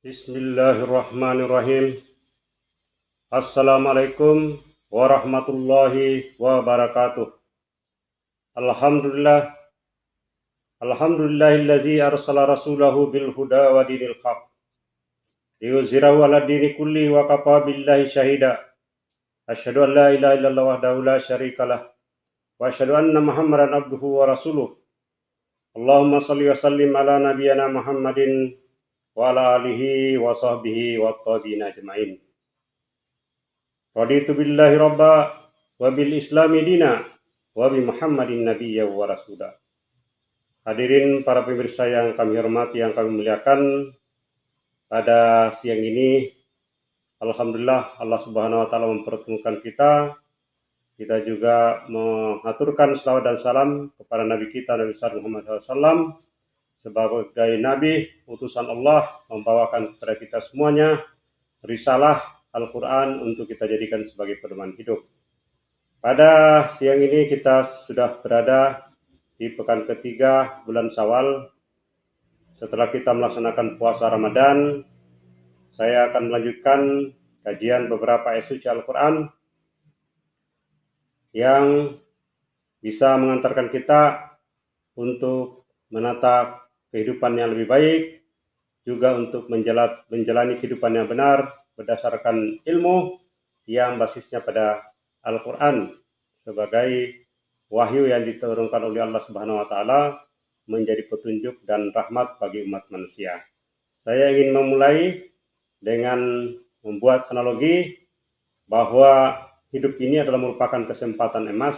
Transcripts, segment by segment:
Bismillahirrahmanirrahim. Assalamualaikum warahmatullahi wabarakatuh. Alhamdulillah. Alhamdulillahillazi arsala rasulahu bil huda wa dinil haq. Liyuzhirahu ala dini kulli wa kafa billahi syahida. Asyhadu an la ilaha illallah wahdahu la syarikalah. Wa asyhadu anna Muhammadan abduhu wa rasuluh. Allahumma salli wa sallim ala nabiyyina Muhammadin wa ala alihi wa sahbihi wa tabi'in ajma'in. Raditu billahi rabba wa bil islami dina wa bi Muhammadin nabiyya wa rasulah. Hadirin para pemirsa yang kami hormati, yang kami muliakan, pada siang ini alhamdulillah Allah Subhanahu wa taala mempertemukan kita. Kita juga mengaturkan selawat dan salam kepada Nabi kita Nabi Muhammad SAW sebagai Nabi utusan Allah, membawakan kepada kita semuanya risalah Al-Quran untuk kita jadikan sebagai pedoman hidup. Pada siang ini kita sudah berada di pekan ketiga bulan Syawal. Setelah kita melaksanakan puasa Ramadan, saya akan melanjutkan kajian beberapa ayat suci Al-Quran yang bisa mengantarkan kita untuk menata kehidupan yang lebih baik, juga untuk menjalani kehidupan yang benar berdasarkan ilmu yang basisnya pada Al-Quran sebagai wahyu yang diturunkan oleh Allah Subhanahu wa taala, menjadi petunjuk dan rahmat bagi umat manusia. Saya ingin memulai dengan membuat analogi bahwa hidup ini adalah merupakan kesempatan emas.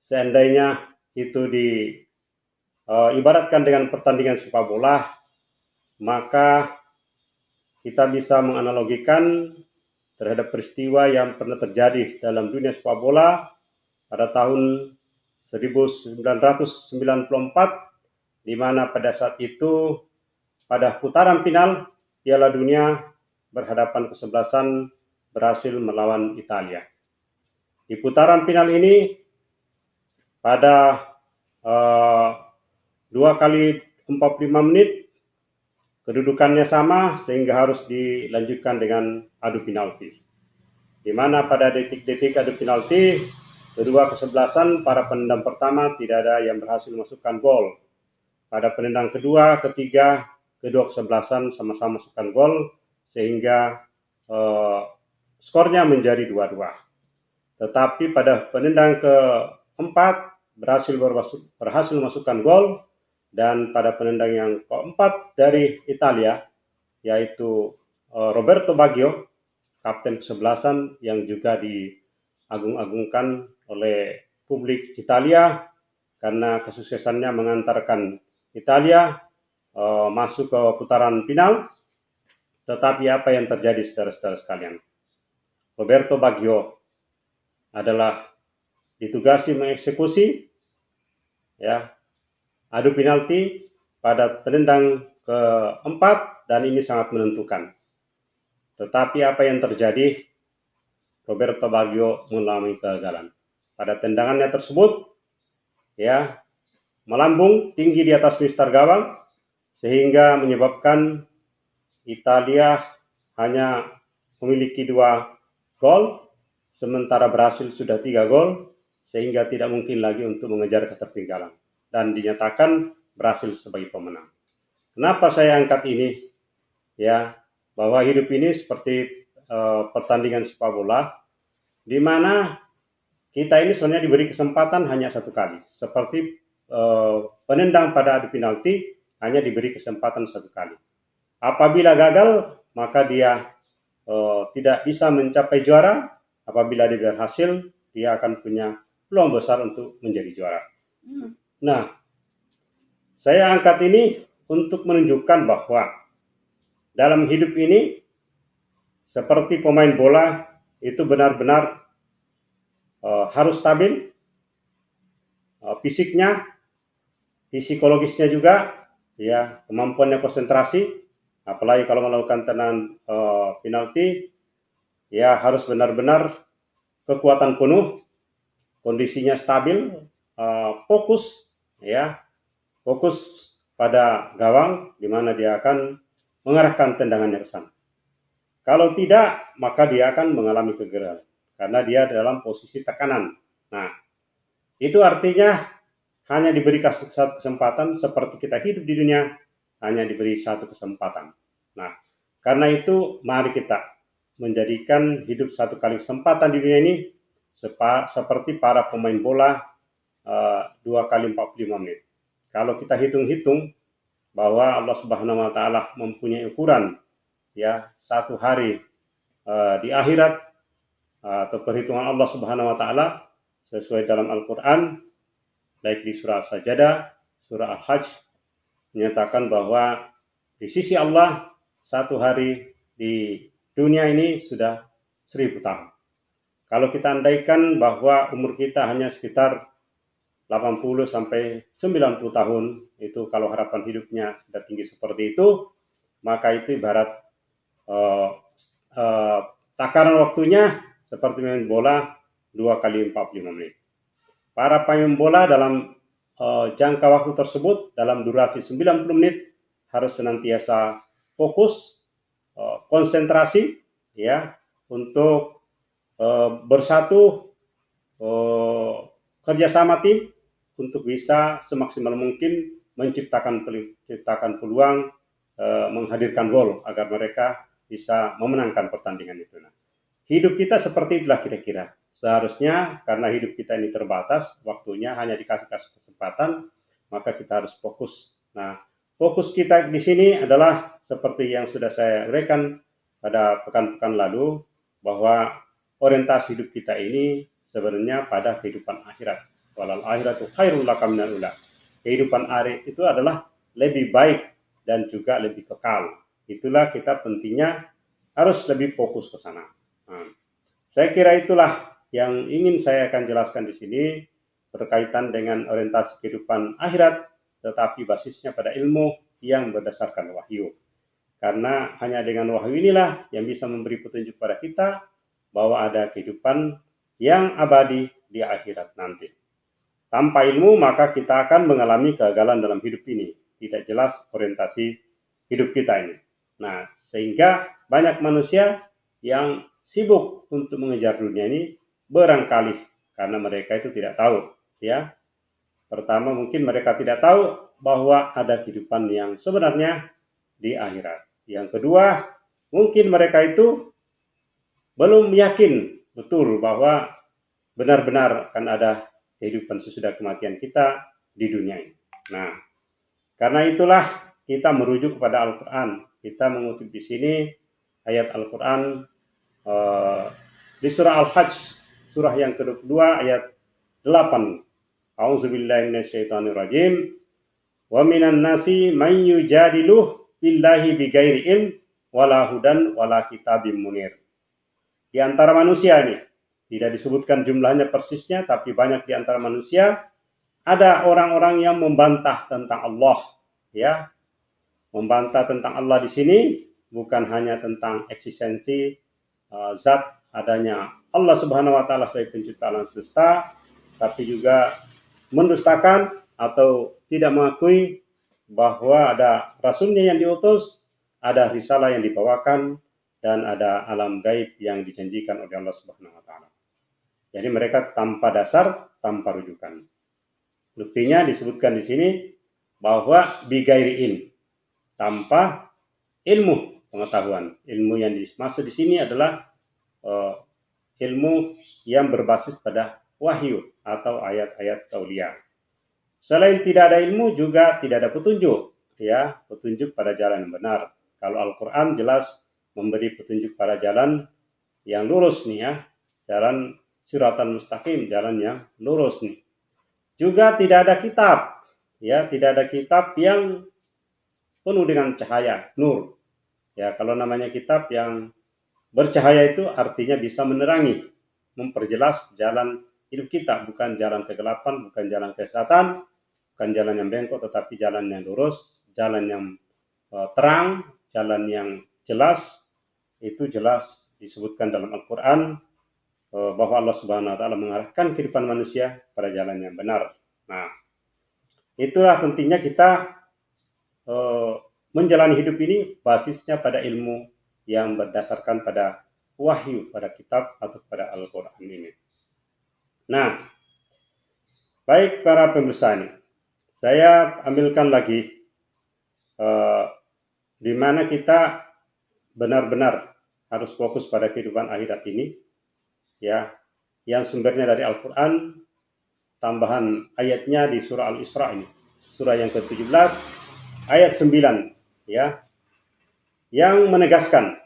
Seandainya itu ibaratkan dengan pertandingan sepak bola, maka kita bisa menganalogikan terhadap peristiwa yang pernah terjadi dalam dunia sepak bola pada tahun 1994, di mana pada saat itu pada putaran final Piala Dunia berhadapan kesebelasan berhasil melawan Italia. Di putaran final ini pada 2 kali 45 menit kedudukannya sama sehingga harus dilanjutkan dengan adu penalti. Di mana pada detik-detik adu penalti, kedua kesebelasan, para penendang pertama tidak ada yang berhasil masukkan gol. Pada penendang kedua, ketiga, kedua kesebelasan sama-sama masukkan gol sehingga skornya menjadi 2-2. Tetapi pada penendang keempat berhasil masukkan gol, dan pada penendang yang keempat dari Italia, yaitu Roberto Baggio, kapten kesebelasan yang juga diagung-agungkan oleh publik Italia karena kesuksesannya mengantarkan Italia masuk ke putaran final. Tetapi apa yang terjadi, saudara-saudara sekalian? Roberto Baggio adalah ditugasi mengeksekusi adu penalti pada penendang keempat, dan ini sangat menentukan. Tetapi apa yang terjadi? Roberto Baggio mengalami kegagalan. Pada tendangannya tersebut, melambung tinggi di atas mistar gawang sehingga menyebabkan Italia hanya memiliki 2 gol, sementara Brasil sudah 3 gol, sehingga tidak mungkin lagi untuk mengejar ketertinggalan, dan dinyatakan Brasil sebagai pemenang. Kenapa saya angkat ini? Bahwa hidup ini seperti pertandingan sepak bola, di mana kita ini sebenarnya diberi kesempatan hanya 1 kali. Seperti penendang pada adu penalti hanya diberi kesempatan 1 kali. Apabila gagal, maka dia tidak bisa mencapai juara. Apabila dia berhasil, dia akan punya peluang besar untuk menjadi juara. Nah, saya angkat ini untuk menunjukkan bahwa dalam hidup ini, seperti pemain bola, itu benar-benar harus stabil, fisiknya, psikologisnya juga, kemampuannya konsentrasi, apalagi kalau melakukan tendangan penalti, harus benar-benar kekuatan penuh, kondisinya stabil, fokus pada gawang, di mana dia akan mengarahkan tendangannya ke sana. Kalau tidak, maka dia akan mengalami kegagalan karena dia dalam posisi tekanan. Nah, itu artinya hanya diberi satu kesempatan seperti kita hidup di dunia, hanya diberi satu kesempatan. Nah, karena itu mari kita menjadikan hidup satu kali kesempatan di dunia ini seperti para pemain bola 2 kali 45 menit. Kalau kita hitung-hitung bahwa Allah Subhanahu wa taala mempunyai ukuran ya satu hari di akhirat atau perhitungan Allah Subhanahu wa taala sesuai dalam Al-Qur'an baik di surah Sajadah, surah Al-Hajj menyatakan bahwa di sisi Allah satu hari di dunia ini sudah 1000 tahun. Kalau kita andaikan bahwa umur kita hanya sekitar 80 sampai 90 tahun, itu kalau harapan hidupnya sudah tinggi seperti itu, maka itu ibarat takaran waktunya seperti main bola 2 kali 45 menit. Para pemain bola dalam jangka waktu tersebut dalam durasi 90 menit harus senantiasa fokus, konsentrasi ya untuk bersatu, kerjasama tim untuk bisa semaksimal mungkin menciptakan peluang menghadirkan gol agar mereka bisa memenangkan pertandingan itu. Nah, hidup kita seperti itulah kira-kira. Seharusnya karena hidup kita ini terbatas, waktunya hanya dikasih kesempatan, maka kita harus fokus. Nah, fokus kita di sini adalah seperti yang sudah saya uraikan pada pekan-pekan lalu, bahwa orientasi hidup kita ini sebenarnya pada kehidupan akhirat. Walal akhiratu khairul laka minal ula. Kehidupan akhirat itu adalah lebih baik dan juga lebih kekal. Itulah kita pentingnya harus lebih fokus ke sana. Nah, saya kira itulah yang ingin saya akan jelaskan di sini berkaitan dengan orientasi kehidupan akhirat, tetapi basisnya pada ilmu yang berdasarkan wahyu. Karena hanya dengan wahyu inilah yang bisa memberi petunjuk pada kita bahwa ada kehidupan yang abadi di akhirat nanti. Tanpa ilmu maka kita akan mengalami kegagalan dalam hidup ini. Tidak jelas orientasi hidup kita ini. Nah, sehingga banyak manusia yang sibuk untuk mengejar dunia ini barangkali karena mereka itu tidak tahu, ya. Pertama mungkin mereka tidak tahu bahwa ada kehidupan yang sebenarnya di akhirat. Yang kedua, mungkin mereka itu belum yakin betul bahwa benar-benar akan ada kehidupan sesudah kematian kita di dunia ini. Nah, karena itulah kita merujuk kepada Al-Quran. Kita mengutip di sini ayat Al-Quran di surah Al-Hajj, surah yang kedua ayat 8. A'udzubillahi minasyaitonirrajim. Wa minan nasi man yujadilu billahi bighairi ilm wala hudan wala kitabim munir. Di antara manusia ini, tidak disebutkan jumlahnya persisnya, tapi banyak di antara manusia ada orang-orang yang membantah tentang Allah, ya. Membantah tentang Allah di sini bukan hanya tentang eksistensi zat adanya Allah Subhanahu wa taala sebagai pencipta alam semesta, tapi juga mendustakan atau tidak mengakui bahwa ada rasulnya yang diutus, ada risalah yang dibawakan, dan ada alam gaib yang dijanjikan oleh Allah Subhanahu wa taala. Jadi mereka tanpa dasar, tanpa rujukan. Buktinya disebutkan di sini bahwa bigairin, tanpa ilmu pengetahuan. Ilmu yang dimaksud di sini adalah ilmu yang berbasis pada wahyu atau ayat-ayat tauliah. Selain tidak ada ilmu juga tidak ada petunjuk, ya, petunjuk pada jalan yang benar. Kalau Al-Quran jelas memberi petunjuk pada jalan yang lurus nih, ya, jalan siratan mustaqim, jalan yang lurus nih. Juga tidak ada kitab, ya, tidak ada kitab yang penuh dengan cahaya, nur. Ya, kalau namanya kitab yang bercahaya itu artinya bisa menerangi, memperjelas jalan hidup kita, bukan jalan kegelapan, bukan jalan kesesatan, bukan jalan yang bengkok, tetapi jalan yang lurus, jalan yang terang, jalan yang jelas. Itu jelas disebutkan dalam Al-Quran bahwa Allah Subhanahu wa taala mengarahkan kehidupan manusia pada jalan yang benar. Nah, itulah pentingnya kita menjalani hidup ini basisnya pada ilmu yang berdasarkan pada wahyu, pada kitab atau pada Al-Quran ini. Nah, baik para pemirsa ini, saya ambilkan lagi di mana kita benar-benar harus fokus pada kehidupan akhirat ini, ya, yang sumbernya dari Al-Quran, tambahan ayatnya di surah Al-Isra ini, surah yang ke-17, ayat 9, ya, yang menegaskan,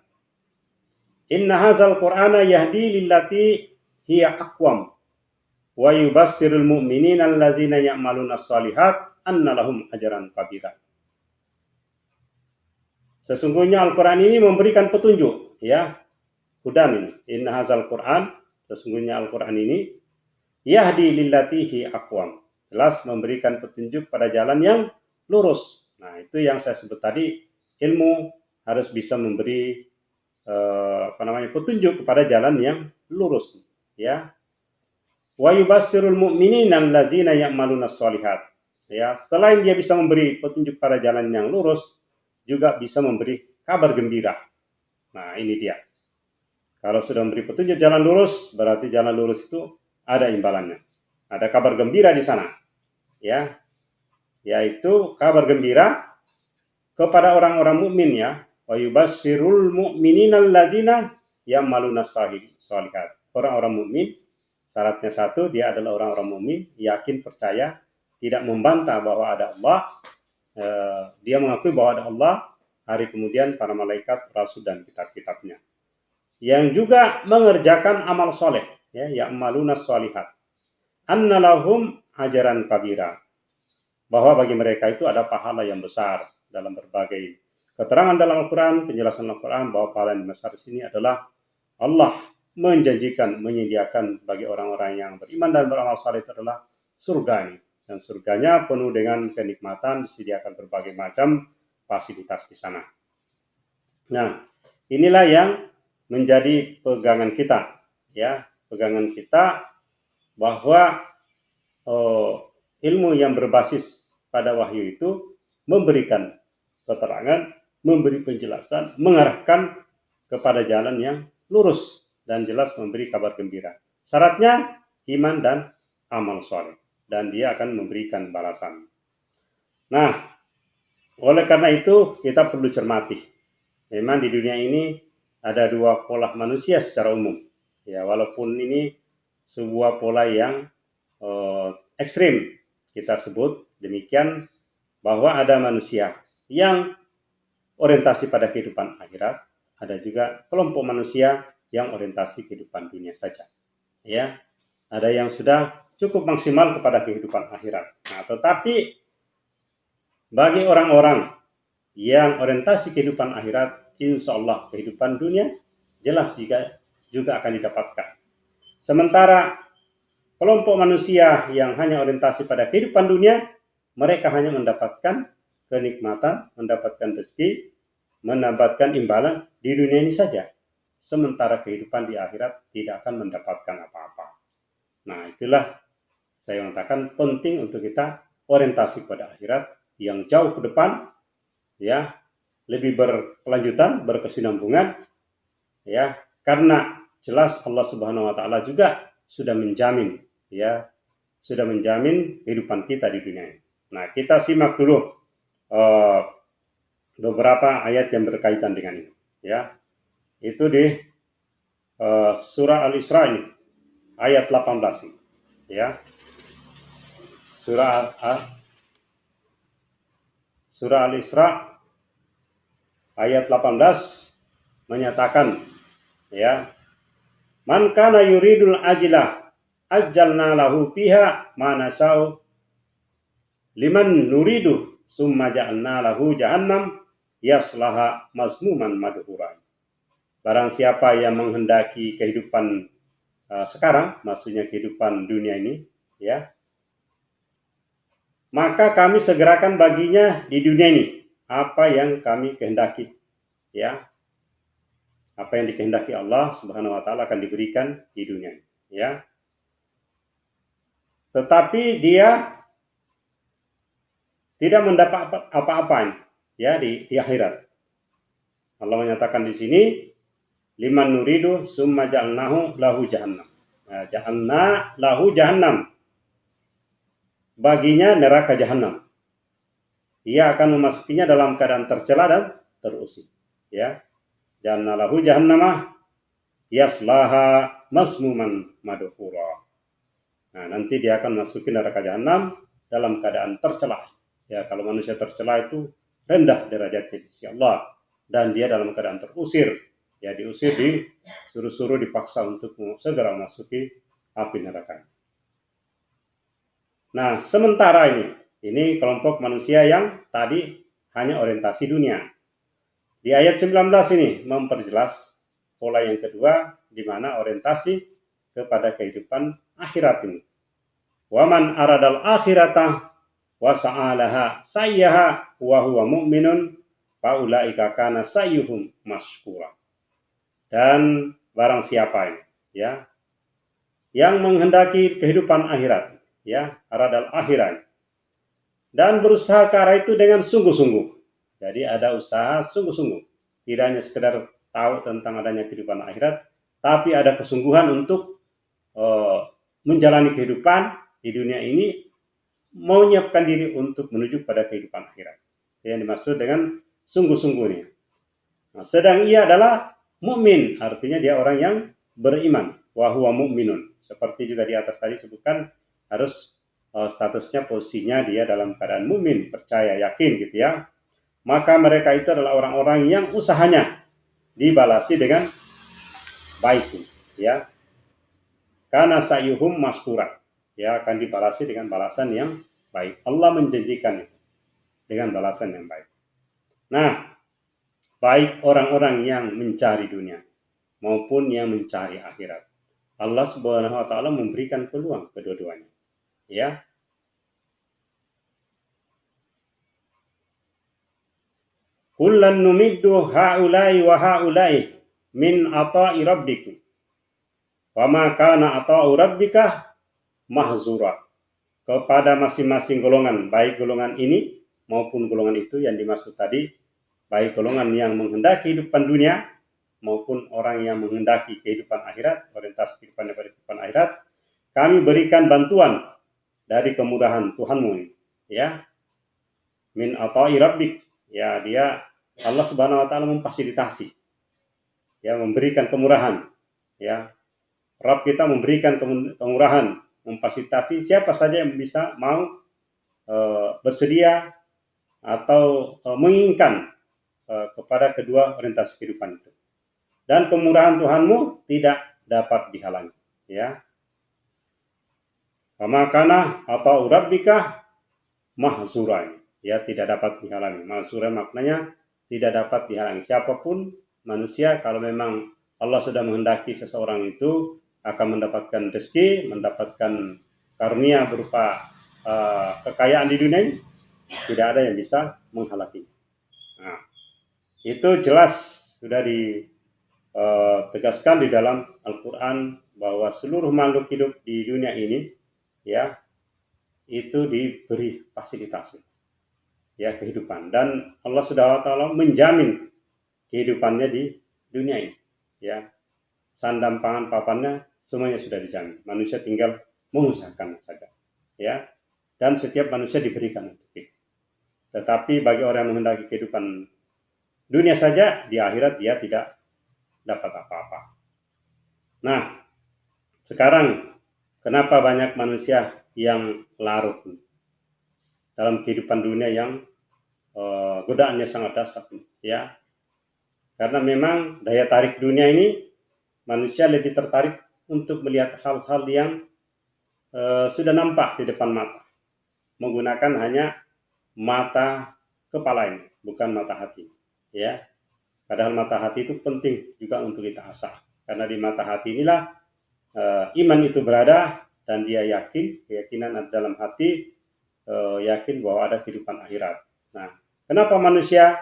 Inna hazal Qur'ana yahdi lillati hiya aqwam wa yubassirul mu'minina allazina ya'maluna shalihat anna lahum ajran kabira. Sesungguhnya Al-Quran ini memberikan petunjuk, ya, hudan ini. Inna hazal Quran, sesungguhnya Al-Quran ini yahdi lillati hiya aqwam, jelas memberikan petunjuk pada jalan yang lurus. Nah, itu yang saya sebut tadi, ilmu harus bisa memberi petunjuk kepada jalan yang lurus, ya. Wa yubassirul mu'minina allazina ya'maluna shalihat. Ya, selain dia bisa memberi petunjuk pada jalan yang lurus, juga bisa memberi kabar gembira. Nah, ini dia. Kalau sudah memberi petunjuk jalan lurus, berarti jalan lurus itu ada imbalannya. Ada kabar gembira di sana. Ya. Yaitu kabar gembira kepada orang-orang mukmin, ya. Wa yubassirul mu'minina allazina ya'maluna shalihat. Orang-orang mukmin syaratnya satu, dia adalah orang-orang mukmin, yakin, percaya, tidak membantah bahwa ada Allah. Dia mengakui bahwa ada Allah, hari kemudian para malaikat, rasul dan kitab-kitabnya. Yang juga mengerjakan amal soleh, ya, ya'maluna shalihat. Anna lahum ajaran kabira. Bahwa bagi mereka itu ada pahala yang besar. Dalam berbagai keterangan dalam Al-Quran, penjelasan Al-Quran bahwa pahala yang besar di sini adalah Allah menjanjikan, menyediakan bagi orang-orang yang beriman dan beramal saleh itu adalah surga ini. Dan surganya penuh dengan kenikmatan, disediakan berbagai macam fasilitas di sana. Nah, inilah yang menjadi pegangan kita, ya, pegangan kita bahwa ilmu yang berbasis pada wahyu itu memberikan keterangan, memberi penjelasan, mengarahkan kepada jalan yang lurus dan jelas memberi kabar gembira. Syaratnya iman dan amal soleh, dan dia akan memberikan balasan. Nah, oleh karena itu kita perlu cermati. Memang di dunia ini ada dua pola manusia secara umum. Ya, walaupun ini sebuah pola yang ekstrim, kita sebut demikian, bahwa ada manusia yang orientasi pada kehidupan akhirat, ada juga kelompok manusia yang orientasi kehidupan dunia saja. Ya, ada yang sudah cukup maksimal kepada kehidupan akhirat. Nah, tetapi bagi orang-orang yang orientasi kehidupan akhirat, insya Allah kehidupan dunia jelas juga akan didapatkan. Sementara kelompok manusia yang hanya orientasi pada kehidupan dunia, mereka hanya mendapatkan kenikmatan, mendapatkan rezeki, mendapatkan imbalan di dunia ini saja. Sementara kehidupan di akhirat tidak akan mendapatkan apa-apa. Nah, itulah saya mengatakan penting untuk kita orientasi pada akhirat yang jauh ke depan, ya, lebih berkelanjutan, berkesinambungan, ya, karena jelas Allah Subhanahu wa taala juga sudah menjamin, ya, sudah menjamin kehidupan kita di dunia ini. Nah, kita simak dulu beberapa ayat yang berkaitan dengan ini, ya. Itu di surah Al-Isra ini, ayat 18, ya. Surah Al-Isra ayat 18 menyatakan, ya, man kana yuridul ajilah ajjalna lahu fiha ma nasa'u liman nuridu summa ja'alna lahu jahannam yaslaha mazmuman madhura. Barang siapa yang menghendaki kehidupan sekarang, maksudnya kehidupan dunia ini, ya, maka kami segerakan baginya di dunia ini apa yang kami kehendaki, ya. Apa yang dikehendaki Allah Subhanahu wa taala akan diberikan di dunia ini, ya. Tetapi dia tidak mendapat apa-apa, ya di akhirat. Allah menyatakan di sini, liman nuridu summa ja'alnahu lahu jahannam. Nah, ja'alna lahu jahannam. Baginya neraka jahanam. Ia akan memasukinya dalam keadaan tercela dan terusik. Ya, ja'alna lahu jahannamah yaslaha masmuman madhura. Nah, nanti dia akan masuki neraka jahanam dalam keadaan tercela. Ya, kalau manusia tercela itu rendah derajatnya di sisi Allah, dan dia dalam keadaan terusir. Ya, diusir, disuruh-suruh, dipaksa untuk segera memasuki api neraka. Nah, sementara ini kelompok manusia yang tadi hanya orientasi dunia. Di ayat 19 ini memperjelas pola yang kedua, di mana orientasi kepada kehidupan akhirat ini. Waman aradal akhirata wa sa'alaha sayyaha wa huwa mu'minun faulaika kana sayyuhum masykura. Dan barang siapa ini, ya, yang menghendaki kehidupan akhirat, ya, aradal akhirat, dan berusaha ke arah itu dengan sungguh-sungguh. Jadi ada usaha sungguh-sungguh, tidak hanya sekedar tahu tentang adanya kehidupan akhirat, tapi ada kesungguhan untuk menjalani kehidupan di dunia ini, menyiapkan diri untuk menuju pada kehidupan akhirat. Yang dimaksud dengan sungguh-sungguhnya. Nah, sedang ia adalah mukmin, artinya dia orang yang beriman. Wa huwa mu'minun. Seperti juga di atas tadi sebutkan, harus statusnya, posisinya dia dalam keadaan mukmin, percaya, yakin gitu ya. Maka mereka itu adalah orang-orang yang usahanya dibalasi dengan baik, ya. Karena sayyuhum maskura, ya, akan dibalasi dengan balasan yang baik. Allah menjanjikan itu dengan balasan yang baik. Nah, baik orang-orang yang mencari dunia maupun yang mencari akhirat, Allah Subhanahu wa taala memberikan peluang kedua-duanya. Ya. Kullan numiddu haulai wa haulai min ata'i rabbikum. Wa ma kana ata'u rabbika mahzura. Kepada masing-masing golongan, baik golongan ini maupun golongan itu yang dimaksud tadi, baik golongan yang menghendaki kehidupan dunia maupun orang yang menghendaki kehidupan akhirat, orientasi kehidupan daripada kehidupan akhirat, kami berikan bantuan dari kemudahan Tuhanmu, ya. Min ata'i rabbik, ya, dia Allah Subhanahu wa taala memfasilitasi, ya, memberikan kemurahan, ya. Rabb kita memberikan kemurahan, memfasilitasi siapa saja yang bisa mau bersedia atau menginginkan kepada kedua orientasi kehidupan itu. Dan kemurahan Tuhanmu tidak dapat dihalangi, ya. Makana atau rabbika mahzuran, ya, tidak dapat dihalangi. Mahzuran maknanya tidak dapat dihalangi. Siapapun manusia, kalau memang Allah sudah menghendaki seseorang itu akan mendapatkan rezeki, mendapatkan karunia berupa kekayaan di dunia ini, tidak ada yang bisa menghalangi. Nah, itu jelas sudah ditegaskan di dalam Al-Quran bahwa seluruh makhluk hidup di dunia ini, ya, itu diberi fasilitasi, ya, kehidupan, dan Allah Subhanahu wa taala menjamin kehidupannya di dunia ini, ya. Sandang pangan papannya semuanya sudah dijamin. Manusia tinggal mengusahakan saja, ya. Dan setiap manusia diberikan untuk itu. Tetapi bagi orang yang menghendaki kehidupan dunia saja, di akhirat dia tidak dapat apa-apa. Nah, sekarang kenapa banyak manusia yang larut dalam kehidupan dunia yang godaannya sangat dahsyat, ya. Karena memang daya tarik dunia ini, manusia lebih tertarik untuk melihat hal-hal yang sudah nampak di depan mata, menggunakan hanya mata kepala ini, bukan mata hati, ya. Padahal mata hati itu penting juga untuk kita asah, karena di mata hati inilah iman itu berada, dan dia yakin, keyakinan dalam hati, yakin bahwa ada kehidupan akhirat. Nah, kenapa manusia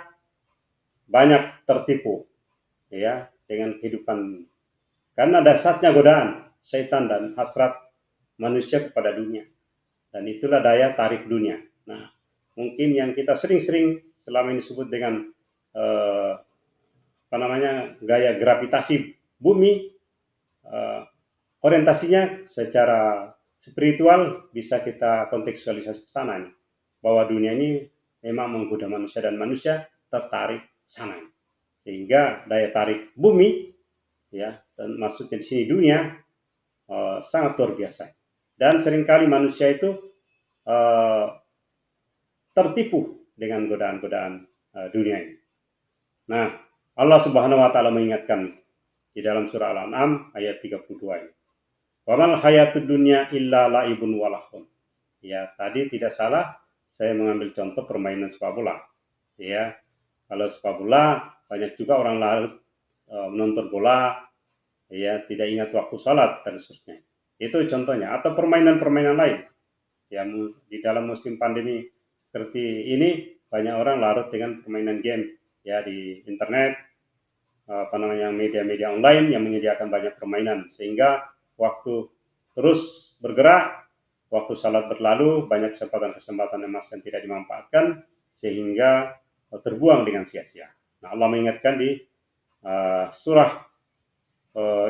banyak tertipu, ya, dengan kehidupan? Karena dasarnya godaan setan dan hasrat manusia kepada dunia, dan itulah daya tarik dunia. Nah, mungkin yang kita sering-sering selama ini disebut dengan gaya gravitasi bumi, orientasinya secara spiritual bisa kita kontekstualisasi ke sana nih, bahwa dunia ini memang menggoda manusia dan manusia tertarik sana, sehingga daya tarik bumi, ya, dan maksudnya di sini dunia, sangat luar biasa. Dan seringkali manusia itu tertipu dengan godaan-godaan dunia ini. Nah, Allah Subhanahu wa taala mengingatkan di dalam surah Al-An'am ayat 32 ini. Wa mal hayatud dunya illa la'ibun wa lahun. Ya, tadi tidak salah saya mengambil contoh permainan sepak bola. Ya, kalau sepak bola banyak juga orang larut menonton bola, ya, tidak ingat waktu sholat dan seterusnya. Itu contohnya. Atau permainan-permainan lain. Ya, di dalam musim pandemi seperti ini banyak orang larut dengan permainan game, ya, di internet, media-media online yang menyediakan banyak permainan, sehingga waktu terus bergerak, waktu salat berlalu, banyak kesempatan emas yang tidak dimanfaatkan, sehingga terbuang dengan sia-sia. Nah, Allah mengingatkan di surah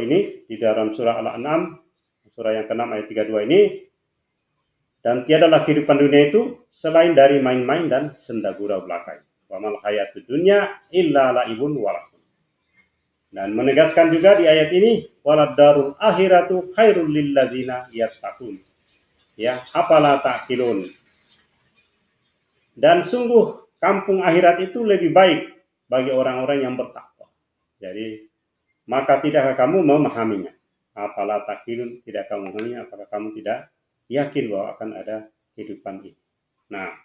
ini, di dalam surah Al-An'am, surah yang ke-6 ayat 32 ini, dan tiadalah kehidupan dunia itu selain dari main-main dan senda gurau belaka. Wa mal hayatud dunya illa la'ibun wa lahun. Dan menegaskan juga di ayat ini, walad darul akhiratu khairul lil ladzina yattaqun. Ya, apalah ta'qilun. Dan sungguh kampung akhirat itu lebih baik bagi orang-orang yang bertakwa. Jadi, maka tidakkah kamu memahaminya? Apalah ta'qilun, tidak kamu memahaminya? Apakah kamu tidak yakin bahwa akan ada kehidupan ini? Nah,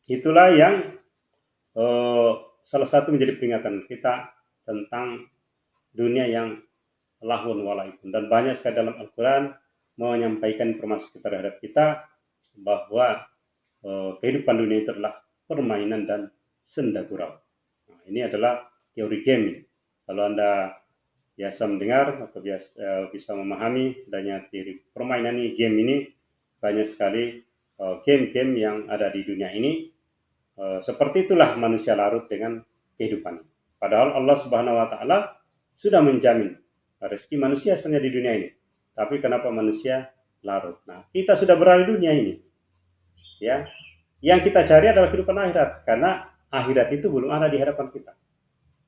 itulah yang salah satu menjadi peringatan kita tentang dunia yang lahun walaipun, dan banyak sekali dalam Al-Quran menyampaikan informasi terhadap kita bahwa kehidupan dunia itu adalah permainan dan senda gurau. Nah, ini adalah teori game. Kalau Anda biasa mendengar atau bisa memahami adanya teori permainan ini, game ini, banyak sekali game-game yang ada di dunia ini. Seperti itulah manusia larut dengan kehidupan. Padahal Allah Subhanahu wa taala sudah menjamin rezeki manusia sebenarnya di dunia ini. Tapi kenapa manusia larut? Nah, kita sudah berada di dunia ini. Ya. Yang kita cari adalah kehidupan akhirat, karena akhirat itu belum ada di hadapan kita.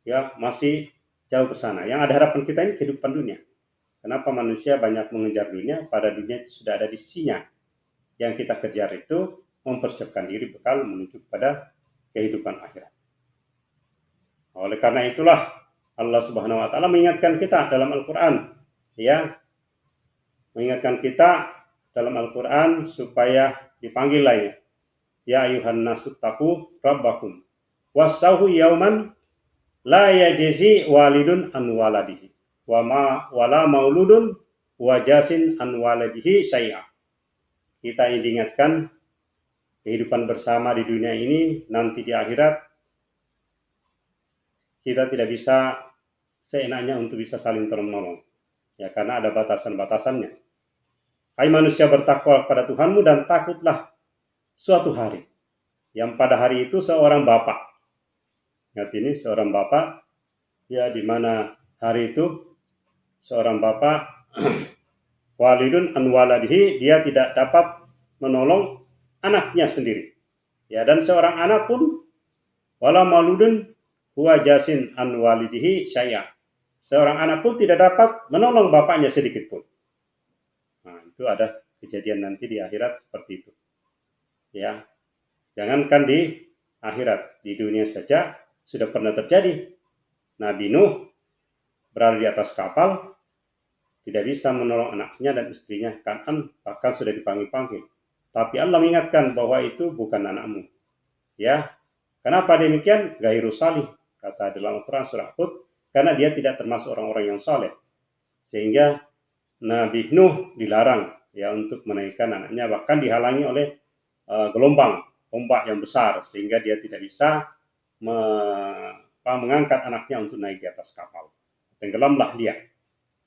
Ya, masih jauh ke sana. Yang ada hadapan kita ini kehidupan dunia. Kenapa manusia banyak mengejar dunia, pada dunia itu sudah ada di sisinya. Yang kita kejar itu mempersiapkan diri bekal menuju pada kehidupan akhirat. Oleh karena itulah Allah Subhanahu wa taala mengingatkan kita dalam Al-Qur'an, ya. Mengingatkan kita dalam Al-Qur'an supaya dipanggil lainnya. Ya ayuhan nasu taqu rabbakum wasauhu yauman la yajzi walidun an waladihi wala mauludun wajasin an waladihi syai'a. Kita diingatkan kehidupan bersama di dunia ini, nanti di akhirat kita tidak bisa seenaknya untuk bisa saling tolong-menolong, ya, karena ada batasan-batasannya. Hai manusia, bertakwa kepada Tuhanmu dan takutlah suatu hari yang pada hari itu seorang bapak, ingat ini, seorang bapak, ya, di mana hari itu seorang bapak walidun an waladihi, dia tidak dapat menolong anaknya sendiri, ya, dan seorang anak pun wala mauludun huwa jasin an walidihi syai'a, seorang anak pun tidak dapat menolong bapaknya sedikit pun. Nah, itu ada kejadian nanti di akhirat seperti itu, ya. Jangankan di akhirat, di dunia saja sudah pernah terjadi. Nabi Nuh berada di atas kapal, tidak bisa menolong anaknya dan istrinya, Kan'an, bahkan sudah dipanggil-panggil. Tapi Allah mengingatkan bahwa itu bukan anakmu. Ya, kenapa demikian? Gairu salih, kata dalam Al-Quran surah Hud, karena dia tidak termasuk orang-orang yang saleh. Sehingga Nabi Nuh dilarang, ya, untuk menaikkan anaknya, bahkan dihalangi oleh gelombang ombak yang besar, sehingga dia tidak bisa mengangkat anaknya untuk naik di atas kapal. Tenggelamlah dia.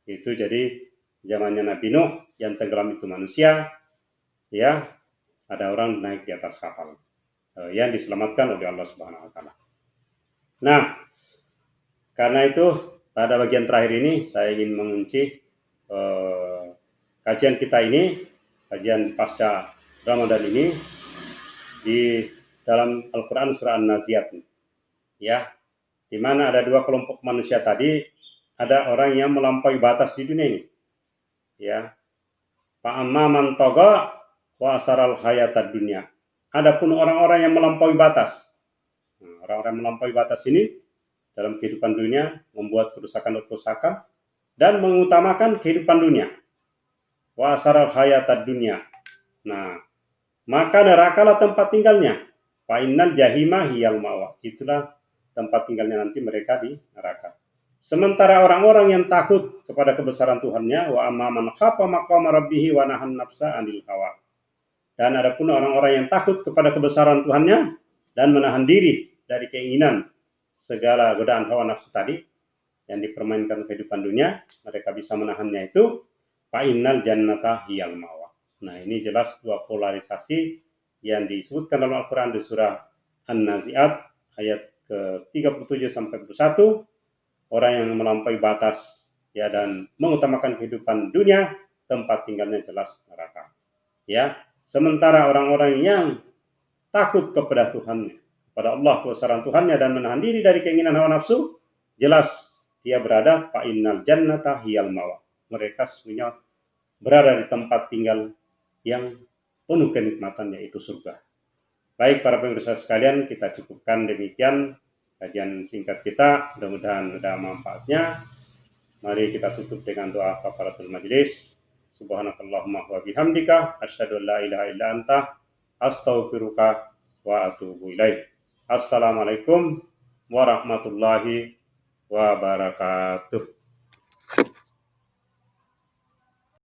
Itu jadi zamannya Nabi Nuh, yang tenggelam itu manusia, ya, ada orang naik di atas kapal. yang diselamatkan oleh Allah Subhanahu wa taala. Nah, karena itu pada bagian terakhir ini saya ingin mengunci kajian kita ini, kajian pasca Ramadan ini di dalam Al-Qur'an surah An-Nazi'at, ya, di mana ada dua kelompok manusia tadi. Ada orang yang melampaui batas di dunia ini, ya. Fa'amma man tagha wa asaral hayatad dunya. Adapun orang-orang yang melampaui batas, orang-orang yang melampaui batas ini dalam kehidupan dunia membuat kerusakan-kerusakan dan mengutamakan kehidupan dunia. Wa asaral hayatad dunya. Nah, maka nerakalah tempat tinggalnya. Fa innal jahima hiyal mawa. Itulah tempat tinggalnya nanti mereka di neraka. Sementara orang-orang yang takut kepada kebesaran Tuhannya, wa amma man khafa maqama rabbih wa nahan nafsa 'anil hawa. Dan adapun orang-orang yang takut kepada kebesaran Tuhannya dan menahan diri dari keinginan segala godaan hawa nafsu tadi yang dipermainkan kehidupan dunia, mereka bisa menahannya itu, fa innal jannata hiyal mawa. Nah, ini jelas dua polarisasi yang disebutkan dalam Al-Qur'an di surah An-Nazi'at ayat ke-37 sampai 41. Orang yang melampaui batas, ya, dan mengutamakan kehidupan dunia, tempat tinggalnya jelas neraka, ya. Sementara orang-orang yang takut kepada Tuhan, kepada Allah, kebesaran Tuhannya, dan menahan diri dari keinginan hawa nafsu, jelas dia berada fa innal jannata hiyal mawa. Mereka sesungguhnya berada di tempat tinggal yang penuh kenikmatan, yaitu surga. Baik para pemirsa sekalian, kita cukupkan demikian kajian singkat kita, mudah-mudahan ada manfaatnya. Mari kita tutup dengan doa kafaratul majelis. Subhanakallahumma wa bihamdika asyhadu an la ilaha illa anta astaghfiruka wa atubu ilaik. Assalamualaikum warahmatullahi wabarakatuh.